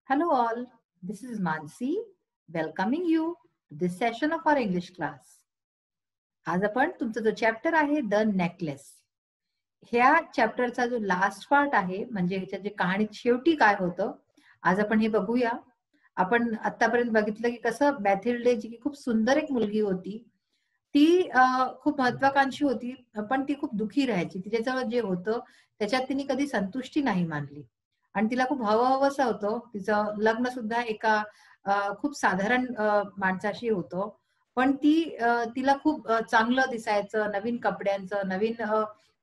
Hello all, this is Mansi welcoming you to this session of our English class. आज आपण तुमचा जो chapter आहे द नेकलेस, ह्या चॅप्टरचा जो लास्ट पार्ट आहे, म्हणजे ह्याच्या जे कहाणीत शेवटी काय होतं, आज आपण हे बघूया. आपण आतापर्यंत बघितलं की कसं मॅथिल्डे जी की खूप सुंदर एक मुलगी होती, ती खूप महत्वाकांक्षी होती, पण ती खूप दुखी राहायची. तिच्याजवळ जे होतं त्याच्यात तिने कधी संतुष्टी नाही मानली आणि तिला खूप हवं हवंसं होतं. तिचं लग्न सुद्धा एका खूप साधारण माणसाशी होतं, पण तिला खूप चांगलं दिसायचं, नवीन कपड्यांचं, नवीन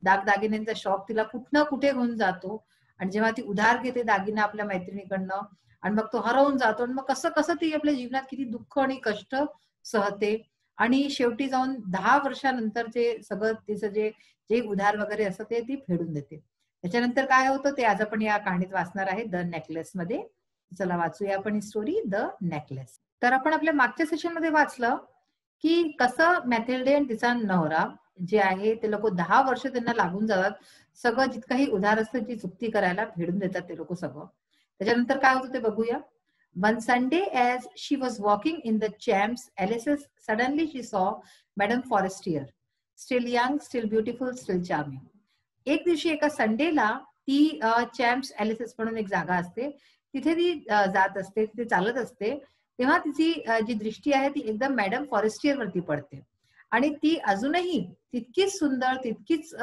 दागदागिन्यांचा शौक तिला कुठं कुठे घेऊन जातो. आणि जेव्हा ती उधार घेते दागिना आपल्या मैत्रिणीकडनं आणि मग तो हरवून जातो, आणि मग कसं कसं ती आपल्या जीवनात किती दुःख आणि कष्ट सहते. आणि शेवटी जाऊन 10 वर्षानंतर ते सगळं तिचं जे जे उधार वगैरे असतं ते ती फेडून देते. त्याच्यानंतर काय होतं ते आज आपण या कहाणीत वाचणार आहे द नेकलेस मध्ये. चला वाचूया आपण ही स्टोरी द नेकलेस. तर आपण आपल्या मागच्या सेशन मध्ये वाचलं की कसं मॅथिल्डे आणि तिचा नवरा जे आहे ते लोक 10 वर्ष त्यांना लागून जातात, सगळं जितकंही उधार असतं ती चुकती करायला फेडून देतात ते लोक सगळं. त्याच्यानंतर काय होतं ते बघूया. One Sunday, as she was walking in the Champs Elysees, suddenly she saw Madame Forestier, still young, still beautiful, still charming. एक दिवशी एका संडेला ती चॅम्प्स एलिसेस म्हणून एक जागा असते, तिथे ती जात असते, तिथे चालत असते. तेव्हा तिची जी दृष्टी आहे ती एकदम मॅडम फॉरेस्टियर वरती पडते आणि ती अजूनही तितकीच सुंदर, तितकीच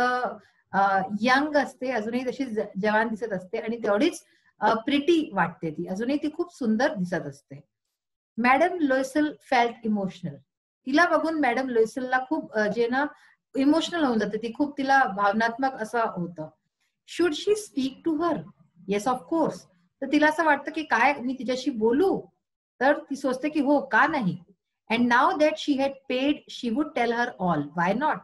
यंग असते, अजूनही तशी जवान दिसत असते आणि तेवढीच प्रिटी वाटते. ती अजूनही ती खूप सुंदर दिसत असते. Madam Loisel felt emotional. तिला बघून मॅडम लोयसलला खूप जे ना इमोशनल होऊन जाते, ती खूप तिला भावनात्मक असं होतं. Should she speak to her? Yes of course. तर तिला असं वाटतं की काय मी तिच्याशी बोलू? तर ती सोचते की हो, का नाही. And now that she had paid she would tell her all, why not.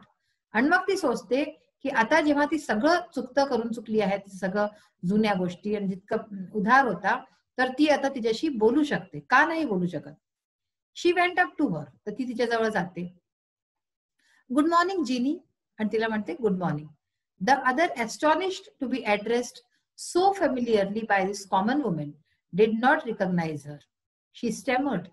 आणि मग ती सोचते की आता जेव्हा ती सगळं चुकतं करून चुकली आहे, सगळं जुन्या गोष्टी आणि जितकं उधार होता, तर ती आता तिच्याशी बोलू शकते, का नाही बोलू शकत. She went up to her. तर ती तिच्याजवळ जाते. Good morning Jeanne. आणि तिला म्हणते good morning. The other astonished to be addressed so familiarly by this common women did not recognise her. She stammered.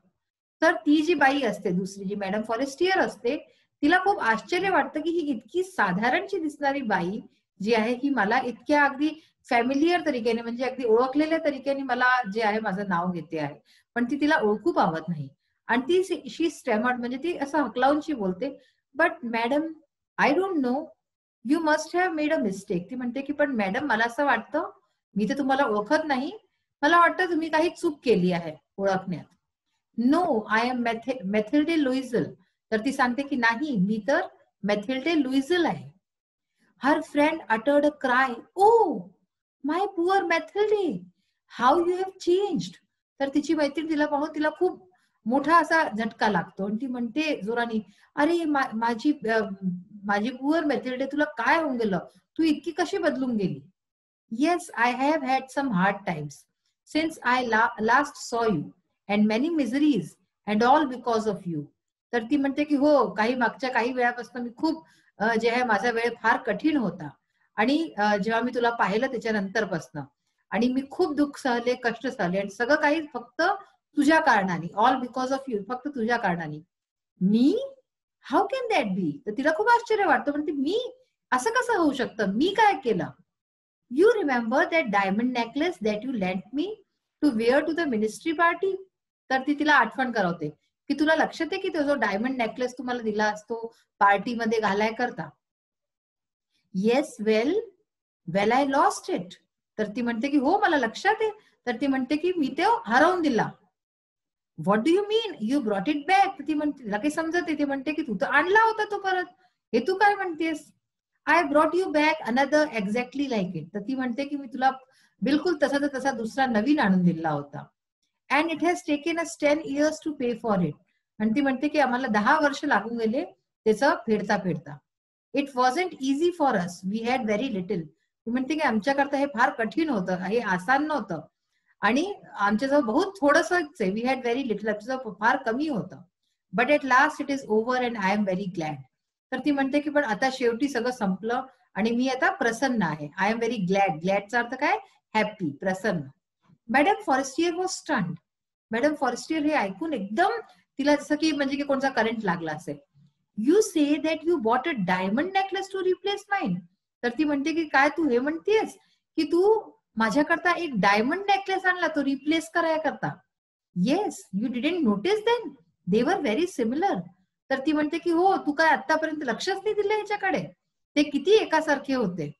तर ती जी बाई असते, दुसरी जी मॅडम फॉरेस्टियर असते, तिला खूप आश्चर्य वाटतं की ही इतकी साधारणची दिसणारी बाई जी आहे ही मला इतक्या अगदी फॅमिलियर तरीकेने, म्हणजे अगदी ओळखलेल्या तरीकेने मला जे आहे माझं नाव घेते आहे, पण ती तिला ओळखू पावत नाही. आणि ती शी स्टॅमर्ड म्हणजे ती असं हकलावूनशी बोलते. But madam, I don't know, you must have made a mistake. ती म्हणते की पण मॅडम मला असं वाटतं, मी तर तुम्हाला ओळखत नाही, मला वाटतं तुम्ही काही चूक केली आहे ओळखण्यात. No, I am Mathilde Loisel. तर ती सांगते की नाही, मी तर मॅथिल्डे लुइझल आहे. Her friend uttered a cry, oh my poor Mathilde, how you have changed. तर तिची मैत्रीण तिला पाहून तिला खूप मोठा असा झटका लागतो आणि ती म्हणते जोराने, अरे माझी माझी पुअर मॅथिल्डे, तुला काय होऊन गेलं, तू इतकी कशी बदलून गेली. Yes, I have had some hard times since I last saw you and many miseries and all because of you. तर ती म्हणते की हो, मागच्या काही वेळापासून मी खूप जे आहे माझा वेळ फार कठीण होता आणि जेव्हा मी तुला पाहिलं त्याच्यानंतर पासन, आणि मी खूप दुःख सहले, कष्ट सहले, आणि सगळं काही फक्त तुझ्या कारणाने, ऑल बिकॉज ऑफ यू, फक्त तुझ्या कारणाने. मी? हाऊ कॅन दॅट बी. तर तिला खूप आश्चर्य वाटतं, म्हणते मी? असं कसं होऊ शकतं, मी काय केलं. You remember that diamond necklace that you lent me to wear to the ministry party. तर ती तिला आठवण करवते की तुला लक्षात आहे की तो जो डायमंड नेकलेस तुम्हाला दिला असतो पार्टीमध्ये घालाय करता. Yes, well well I lost it. तर ती म्हणते की हो, मला लक्षात आहे. तर ती म्हणते की मी तो हरवून दिला. What do you mean, you brought it back. ती म्हणते, तिला काही समजत आहे. ती म्हणते की तू तर आणला होता तो परत, हे तू काय म्हणतेस. I brought you back another exactly like it. तर ती म्हणते की मी तुला बिलकुल तसाचा तसा दुसरा नवीन आणून दिला होता. And it has taken us 10 years to pay for it. आणि ती म्हणते की आम्हाला 10 वर्ष लागून गेले त्याचं फेडता फेडता. It wasn't easy for us, we had very little. ती म्हणते की आमच्याकरता हे फार कठीण होतं, हे आसान नव्हतं, आणि आमच्याजवळ बहुत थोडंसंच आहे, वी हॅड व्हेरी लिटल, आमच्याजवळ फार कमी होतं. But at last it is over and I am very glad. तर ती म्हणते की पण आता शेवटी सगळं संपलं आणि मी आता प्रसन्न आहे. I am very glad. ग्लॅडचा अर्थ काय, हॅप्पी, प्रसन्न. Madam Forestier was stunned. Madam Forestier हे ऐकून एकदम तिला जसं की म्हणजे की कोणता करंट लागला असेल. You say that you bought a diamond necklace to replace mine. तर ती म्हणते की काय तू हे म्हणतेस की तू माझ्याकरता एक डायमंड नेकलेस आणला तो रिप्लेस करायकरता. Yes, you didn't notice then, they were very similar. तर ती म्हणते की हो, तू काय आतापर्यंत लक्षच नाही दिलं ह्याच्याकडे, ते किती एकासारखे होते.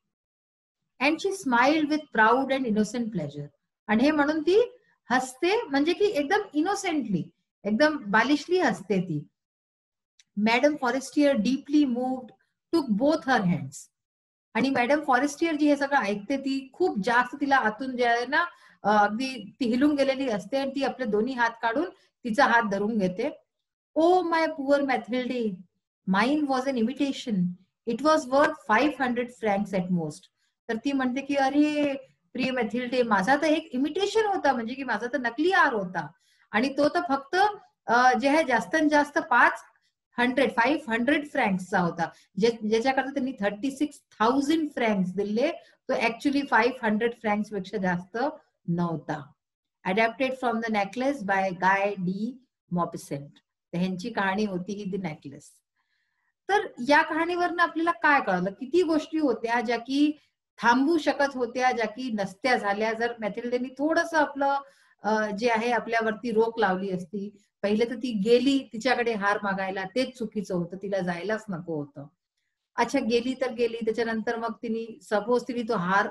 And she smiled with proud and innocent pleasure. आणि हे म्हणून ती हसते, म्हणजे की एकदम इनोसेंटली, एकदम बालिशली हसते ती. मॅडम फॉरेस्टियर डीपली मूव्ड, टूक बोथ हर हँड्स. आणि मॅडम फॉरेस्टियर जी हे सगळं ऐकते ती खूप जास्त, तिला आतून जे आहे ना अगदी ती हिलून गेलेली असते आणि ती आपले दोन्ही हात काढून तिचा हात धरून घेते. Oh my poor Mathilde, mine was an imitation, it was worth 500 francs at most. तर ती म्हणते की अरे प्रिय मॅथिल्डे, माझा तर एक इमिटेशन होता, म्हणजे की माझा तर नकली हार होता, आणि तो तर फक्त जे आहे जास्तीत जास्त 500 फ्रँक्सचा होता. ज्याच्याकरता त्यांनी 36,000 फ्रँक्स दिले, तो ऍक्च्युली 500 फ्रँक्स पेक्षा जास्त नव्हता. Adapted from the necklace by Guy de Maupassant. ह्यांची कहाणी होती ही द नेकलेस. तर या कहाणीवरनं आपल्याला काय कळलं, किती गोष्टी होत्या ज्या की थांबू शकत होत्या, ज्या की नसत्या झाल्या जर मॅथिल्डेनी थोडस आपलं जे आहे आपल्यावरती रोक लावली असती. पहिले तर ती गेली तिच्याकडे हार मागायला, तेच चुकीचं होतं, तिला जायलाच नको होतं. अच्छा गेली तर गेली, त्याच्यानंतर मग तिने सपोज तिने तो हार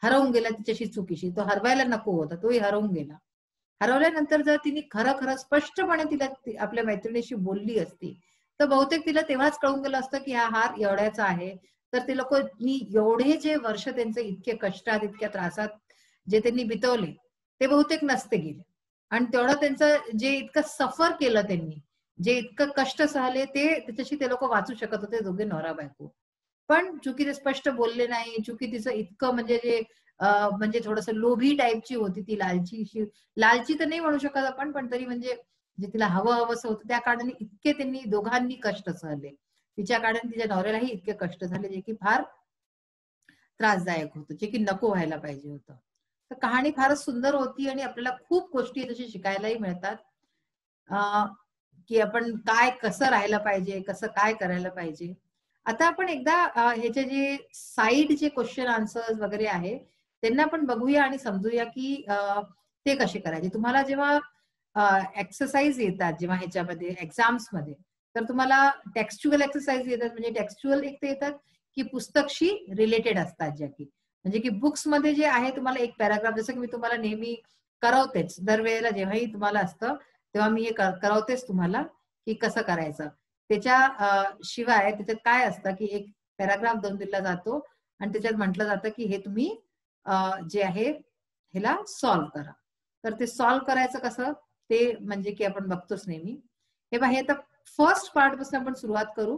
हरवून गेला तिच्याशी चुकीशी, तो हरवायला नको होता, तोही हरवून गेला. हरवल्यानंतर जर तिने खरं खरं स्पष्टपणे तिला आपल्या मैत्रिणीशी बोलली असती, तर बहुतेक तिला तेव्हाच कळून गेलं असतं की हा हार एवढ्याचा आहे. तर ते लोकांनी एवढे जे वर्ष त्यांचे इतके कष्टात इतक्या त्रासात जे त्यांनी बितवले ते बहुतेक नसते गेले. आणि तेवढं त्यांचं जे इतकं सफर केलं त्यांनी, जे इतकं कष्ट सहले, ते त्याच्याशी ते लोक वाचू शकत होते दोघे नवरा बायको. पण चुकी ते स्पष्ट बोलले नाही, चुकी तिचं इतकं म्हणजे जे म्हणजे थोडस लोभी टाईपची होती ती, लालची, लालची तर नाही म्हणू शकत आपण, पण तरी म्हणजे जे तिला हवं हवंसं होतं त्या कारणाने इतके त्यांनी दोघांनी कष्ट सहले. तिच्या कारणाने तिच्या नवऱ्यालाही इतके कष्ट झाले जे की फार त्रासदायक होतं, जे की नको व्हायला पाहिजे होतं. तर कहाणी फारच सुंदर होती आणि आपल्याला खूप गोष्टी तशी शिकायलाही मिळतात, की आपण काय कसं राहायला पाहिजे, कसं काय करायला पाहिजे. आता आपण एकदा ह्याचे जे साईड जे क्वेश्चन आन्सर्स वगैरे आहे त्यांना आपण बघूया आणि समजूया की ते कसे करायचे. तुम्हाला जेव्हा एक्सरसाइज येतात, जेव्हा ह्याच्यामध्ये एक्झाम्स मध्ये, तर तुम्हाला टेक्स्च्युअल एक्सरसाइज येतात. म्हणजे टेक्स्च्युअल एक तर येतात की पुस्तकशी रिलेटेड असतात, ज्या की म्हणजे की बुक्स मध्ये जे आहे तुम्हाला एक पॅराग्राफ, जसं की मी तुम्हाला नेहमी करवतेच, दरवेळेला जेव्हाही तुम्हाला असतं तेव्हा मी हे करवतेच तुम्हाला की कसं करायचं. त्याच्या शिवाय त्याच्यात काय असतं की एक पॅराग्राफ दोन दिला जातो आणि त्याच्यात म्हटलं जातं की हे तुम्ही जे आहे ह्याला सॉल्व्ह करा. तर ते सॉल्व्ह करायचं कसं ते म्हणजे की आपण बघतोच नेहमी. हे बघा, हे आता फर्स्ट पार्ट पासून आपण सुरुवात करू.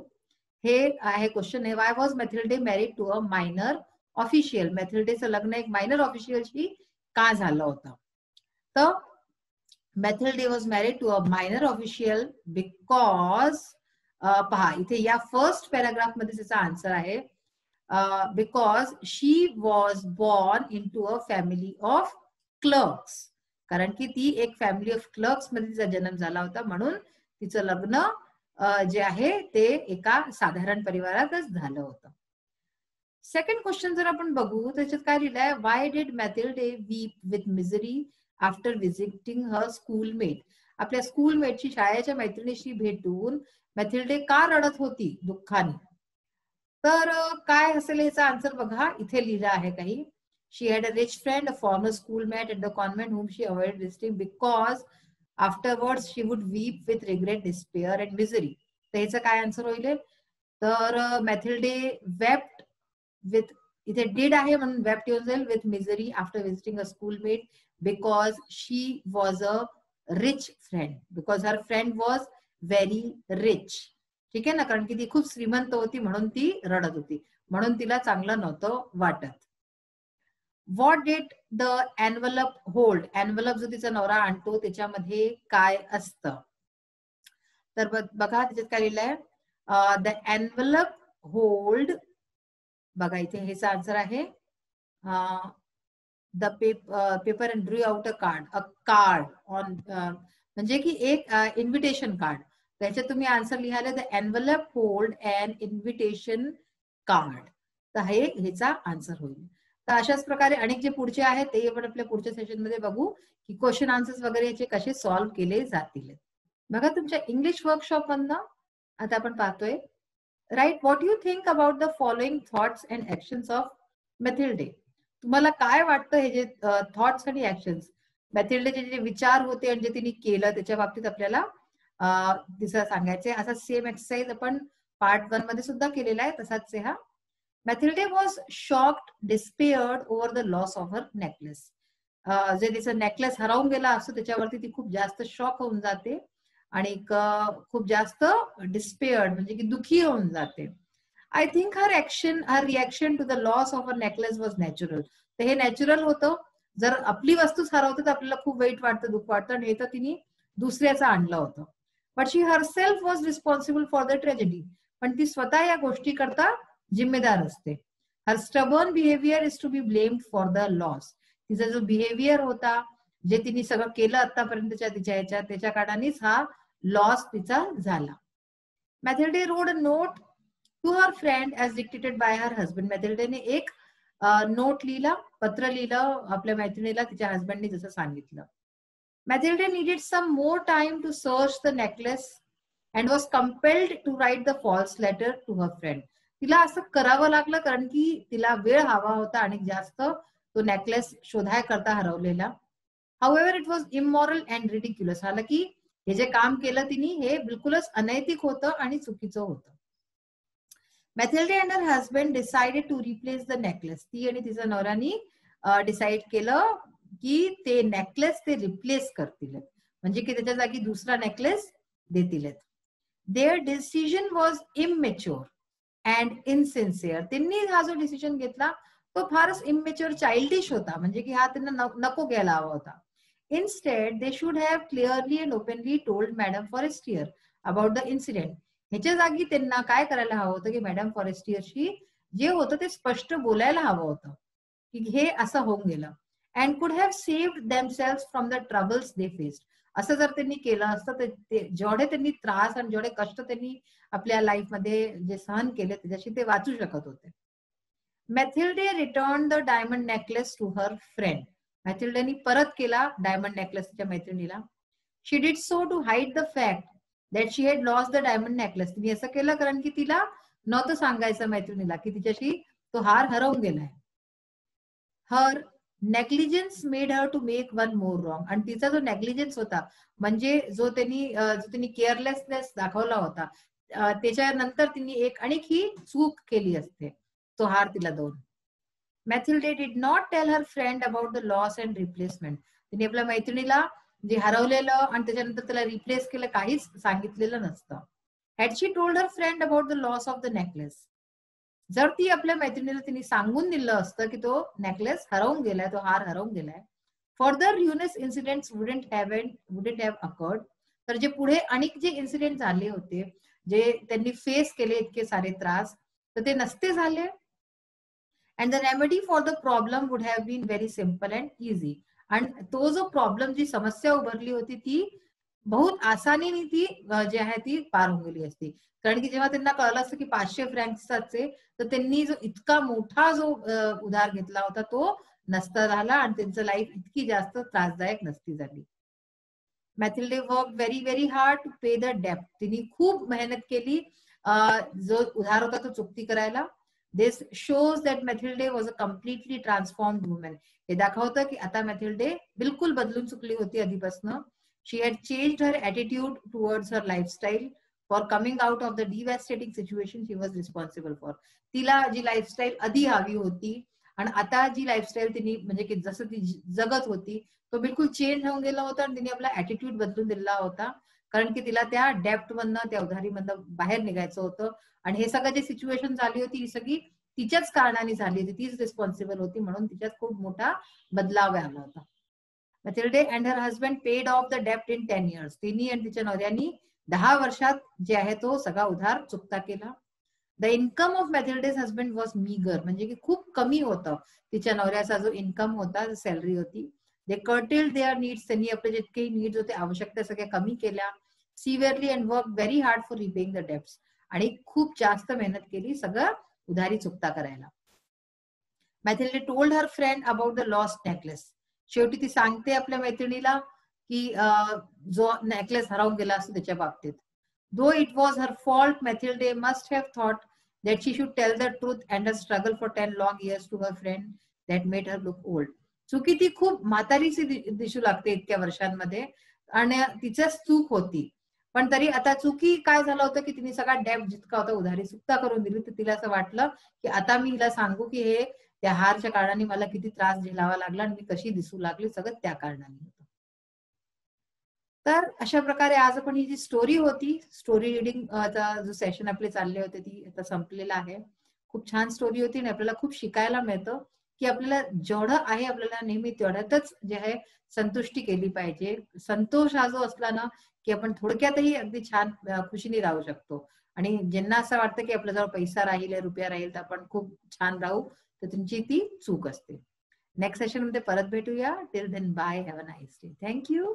हे आहे क्वेश्चन आहे, why was Mathilde married to a minor official. मॅथिल्डेचं लग्न एक मायनर ऑफिशियलशी का झालं होतं. तर Mathilde was married to a minor official because, पहा इथे या फर्स्ट पॅराग्राफ मध्ये त्याचा आन्सर आहे, because she was born into a family of clerks. कारण की ती एक फॅमिली ऑफ क्लर्क्स मध्ये तिचा जन्म झाला होता, म्हणून तिचं लग्न जे आहे ते एका साधारण परिवारातच झालं होतं. सेकंड क्वेश्चन जर आपण बघू त्याच्यात काय लिहिलंय, why did Mathilde weep with misery after visiting her schoolmate. आपल्या स्कूलमेटची, शाळेच्या मैत्रिणीशी भेटून मॅथिल्डे का रडत होती दुःखाने. तर काय असेल याचा आन्सर बघा, इथे लिहिलं आहे काही. She had a rich friend, a former schoolmate at the convent whom she avoided visiting because afterwards she would weep with regret, despair and misery. तर ह्याचं काय आन्सर होईल. तर मॅथिल्डे वेप्ट विथ, इथे डिड आहे म्हणून वेप्ट येऊन जाईल, with misery after visiting a schoolmate because she was a rich friend, because her friend was very rich. ठीक आहे ना, कारण की ती खूप श्रीमंत होती म्हणून ती रडत होती, म्हणून तिला चांगलं नव्हतं वाटत. What did the envelope hold. Envelope जो तिचा नवरा आणतो त्याच्यामध्ये काय असतं. तर बघा त्याच्यात काय लिहिलंय, द एनव्हलप होल्ड, बघा इथे हेचा आन्सर आहे the paper and Drew out a card on, म्हणजे की एक इन्व्हिटेशन कार्ड. त्याच्यात तुम्ही आन्सर लिहायला the envelope hold and invitation card. तर हे ह्याचा आन्सर होईल. तर अशाच प्रकारे अनेक जे पुढचे आहेत ते आपण आपल्या पुढच्या सेशन मध्ये बघू की क्वेश्चन आन्सर्स वगैरे याचे कसे सॉल्व्ह केले जातील. बघा तुमच्या इंग्लिश वर्कशॉप मधनं आता आपण पाहतोय, right what you think about the following thoughts and actions of Mathilde. तुम्हाला काय वाटतं हे जे थॉट्स आणि ऍक्शन्स, मॅथिल्डेचे जे विचार होते आणि जे तिने केलं त्याच्या बाबतीत आपल्याला तिचं सांगायचंय. असा सेम एक्सरसाइज आपण पार्ट 1 मध्ये सुद्धा केलेला आहे, तसाच आहे हा. Mathilde was shocked, despaired over the loss of her necklace. जे तिचं नेकलेस हरवून गेला असतो त्याच्यावरती ती खूप जास्त शॉक होऊन जाते आणि खूप जास्त डिस्पेअर्ड म्हणजे की दुखी होऊन जाते. I think her reaction to the loss of a necklace was natural. तर हे नॅचरल होतं. जर आपली वस्तूच हरवते तर आपल्याला खूप वाईट वाटतं, दुःख वाटतं, आणि हे तर तिने दुसऱ्याचं आणलं होतं. But she herself was responsible for the tragedy. पण ती स्वतः या गोष्टी करता जिम्मेदार असते. Her stubborn behaviour is to be blamed for the loss. तिचा जो बिहेवियर होता, जे तिने सगळं केलं आतापर्यंतच्या तिच्या ह्याच्यात, त्याच्या कारणानेच हा लॉस तिचा झाला. Mathilde wrote a note to her friend as dictated by her husband. मॅथिल्डेने एक नोट लिहिला, पत्र लिहिलं आपल्या मैत्रिणीला तिच्या हजबंडने जसं सांगितलं. मॅथिल्डे needed some more time to search the necklace and was compelled to write the false letter to her friend. तिला असं करावं लागलं कारण की तिला वेळ हवा होता आणि जास्त तो नेकलेस शोधाय करता हरवलेला. However, it was immoral and ridiculous. हालाकी हे जे काम केलं तिने हे बिलकुलच अनैतिक होतं आणि चुकीचं होतं. Mathilde and her husband decided to replace the necklace. ती आणि तिच्या नवऱ्यानी डिसाइड केलं की ते नेकलेस ते रिप्लेस करतील, म्हणजे की त्याच्या जागी दुसरा नेकलेस देतील. Their decision was immature and insincere. त्यांनी हा जो डिसिजन घेतला तो फारच इमॅच्युअर, चाइल्डिश होता, म्हणजे की हा त्यांना नको घ्यायला हवा होता. Instead they should have clearly and openly told madam Forestier about the incident. ह्याच्या जागी त्यांना काय करायला हवं होतं की मॅडम फॉरेस्टियरशी जे होतं ते स्पष्ट बोलायला हवं होतं की हे असं होऊन गेलं. अँड कुड have saved themselves from the troubles they faced. असं जर त्यांनी केलं असतं तर जेवढे त्यांनी त्रास आणि जेवढे कष्ट त्यांनी आपल्या लाईफमध्ये जे सहन केले त्याच्याशी ते वाचू शकत होते. Mathilde return the diamond necklace to her friend. मॅथिल्डेनी परत केला डायमंड नेकलेस तिच्या मैत्रिणीला. She did so to hide the fact that she had lost the diamond necklace. तिने असं केलं कारण की तिला नव्हतं सांगायचं मैत्रिणीला की तिच्याशी तो हार हरवून गेलाय. Her negligence made her to make one more wrong. आणि तिचा जो नेग्लिजन्स होता म्हणजे जो त्यांनी केअरलेसनेस दाखवला होता त्याच्यानंतर तिने एक आणखी ही चूक केली असते, तो हार तिला देऊन. Mathilde did not tell her friend about the loss and replacement. तिने आपल्या मैत्रिणीला जे हरवलेलं आणि त्याच्यानंतर त्याला रिप्लेस केलं काहीच सांगितलेलं नसतं. Had she told her friend about the loss of the necklace. जर ती आपल्या मैत्रिणीला तिने सांगून दिलं असतं की तो नेकलेस हरवून गेलाय, तो हार हरवून गेलाय, further heinous incidents wouldn't have occurred. तर जे पुढे अनेक जे इन्सिडेंट झाले होते, जे त्यांनी फेस केले इतके सारे त्रास, तर ते नसते झाले. And the remedy for the problem would have been very simple and easy. आणि तो जो प्रॉब्लेम, जी समस्या उभारली होती ती बहुत आसानीने ती जी आहे ती पार होऊन गेली असती. कारण की जेव्हा त्यांना कळलं असतं की 500 फ्रँक्सचे, तर त्यांनी जो इतका मोठा जो उधार घेतला होता तो नसता झाला आणि त्यांचं लाईफ इतकी जास्त त्रासदायक नसती झाली. Mathilde work very very hard to pay the डेप्ट. तिने खूप मेहनत केली जो उधार होता तो चुकती करायला. This shows that Mathilde was a completely transformed woman. हे दाखवतं की आता मॅथिल्डे बिलकुल बदलून चुकली होती आधीपासून. She had changed her attitude towards her lifestyle for coming out of the devastating situation she was responsible for. तिला जी लाईफस्टाईल आधी हवी होती आणि आता जी लाईफस्टाईल तिने म्हणजे की जसं ती जगत होती तो बिलकुल चेंज होऊन गेला होता आणि तिने आपला ऍटिट्यूड बदलून दिला होता. कारण की तिला त्या डेप्ट मधनं, त्या उधारीमधनं बाहेर निघायचं होतं आणि हे सगळं जे सिच्युएशन झाली होती ही सगळी तिच्याच कारणाने झाली होती, तीच रिस्पॉन्सिबल होती, म्हणून तिच्यात खूप मोठा बदलाव आला होता. Mathilde and her husband paid off the डेप्ट इन 10 years. तिने आणि तिच्या नवऱ्यानी 10 वर्षात जे आहे तो सगळा उधार चुकता केला. The income of Mathilde's husband was meagre, म्हणजे की खूप कमी होतं तिच्या नवऱ्याचा जो इन्कम होता, सॅलरी होती. दे कर्टेल्ड देअर नीड्स, त्यांनी आपले जितके नीड्स होते, आवश्यकता सगळ्या कमी केल्या. Severely and work very hard for repaying the debts, आणि खूप जास्त मेहनत केली सगळं उधारी चुकता करायला. Mathilde told her friend about the lost necklace, शेवटी ती सांगते आपल्या मैत्रिणीला की जो नेकलेस हरवून गेला असतो त्याच्या बाबतीत. Though it was her fault, Mathilde must have thought that she should tell the truth and her struggle for 10 long years to her friend that made her look old. चुकी ती खूप म्हातारीची दिसू लागते इतक्या वर्षांमध्ये, आणि तिचंच चूक होती. पण तरी आता चुकी काय झालं होतं की तिने सगळा डेब्ट जितका होता उधारी चुकता करून दिली. तर तिला असं वाटलं की आता मी हिला सांगू की हे त्या हारच्या कारणाने मला किती त्रास झेलावा लागला आणि मी कशी दिसू लागली, सगळं त्या कारणाने होतं. तर अशा प्रकारे आज आपण ही जी स्टोरी होती, स्टोरी रिडिंग जो सेशन आपले चालले होते, ती आता संपलेला आहे. खूप छान स्टोरी होती आणि आपल्याला खूप शिकायला मिळतं की आपल्याला जेवढं आहे आपल्याला नेहमी तेवढ्यातच जे आहे संतुष्टी केली पाहिजे. संतोष हा जो असला ना की आपण थोडक्यातही अगदी छान खुशीने राहू शकतो. आणि ज्यांना असं वाटतं की आपल्याजवळ पैसा राहील, रुपया राहील, तर आपण खूप छान राहू, तर तुमची ती चूक असते. नेक्स्ट सेशन मध्ये परत भेटूया. Till then bye, have a nice day. Thank you.